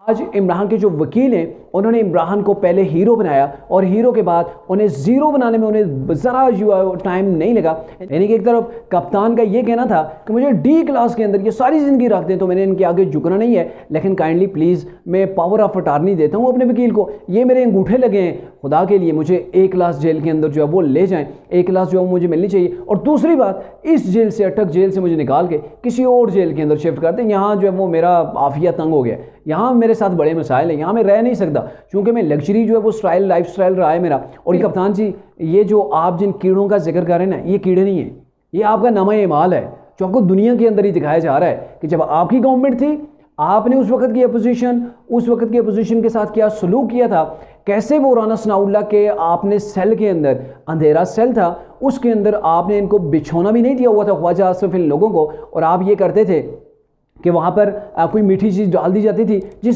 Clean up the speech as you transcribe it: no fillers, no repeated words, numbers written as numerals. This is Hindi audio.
आज इमरान के जो वकील हैं उन्होंने इमरान को पहले हीरो बनाया और हीरो के बाद उन्हें ज़ीरो बनाने में उन्हें ज़रा टाइम नहीं लगा। यानी कि एक तरफ कप्तान का ये कहना था कि मुझे डी क्लास के अंदर ये सारी ज़िंदगी रख दें तो मैंने इनके आगे झुकना नहीं है, लेकिन काइंडली प्लीज़ मैं पावर ऑफ अटार्नी देता हूँ अपने वकील को, ये मेरे अंगूठे लगे हैं, खुदा के लिए मुझे ए क्लास जेल के अंदर जो है वो ले जाएँ, ए क्लास जो है मुझे मिलनी चाहिए। और दूसरी बात, इस जेल से अटक जेल से मुझे निकाल के किसी और जेल के अंदर शिफ्ट कर दें, यहाँ जो है वो मेरा आफिया तंग हो गया, यहाँ मेरे साथ बड़े मसाइल हैं, यहाँ मैं रह नहीं सकता क्योंकि मैं लग्जरी जो है वो स्टाइल लाइफ स्टाइल रहा है मेरा। और ये कप्तान जी, ये जो आप जिन कीड़ों का जिक्र कर रहे हैं ना, ये कीड़े नहीं हैं, ये आपका नामा माल है जो आपको दुनिया के अंदर ही दिखाया जा रहा है कि जब आपकी गवर्नमेंट थी आपने उस वक्त की अपोजिशन के साथ क्या सलूक किया था, कैसे वो राना सनाउल्लाह के आपने सेल के अंदर, अंधेरा सेल था उसके अंदर आपने इनको बिछौना भी नहीं दिया हुआ था ख्वाजा आसिफ इन लोगों को, और आप ये करते थे कि वहाँ पर कोई मीठी चीज़ डाल दी जाती थी जिस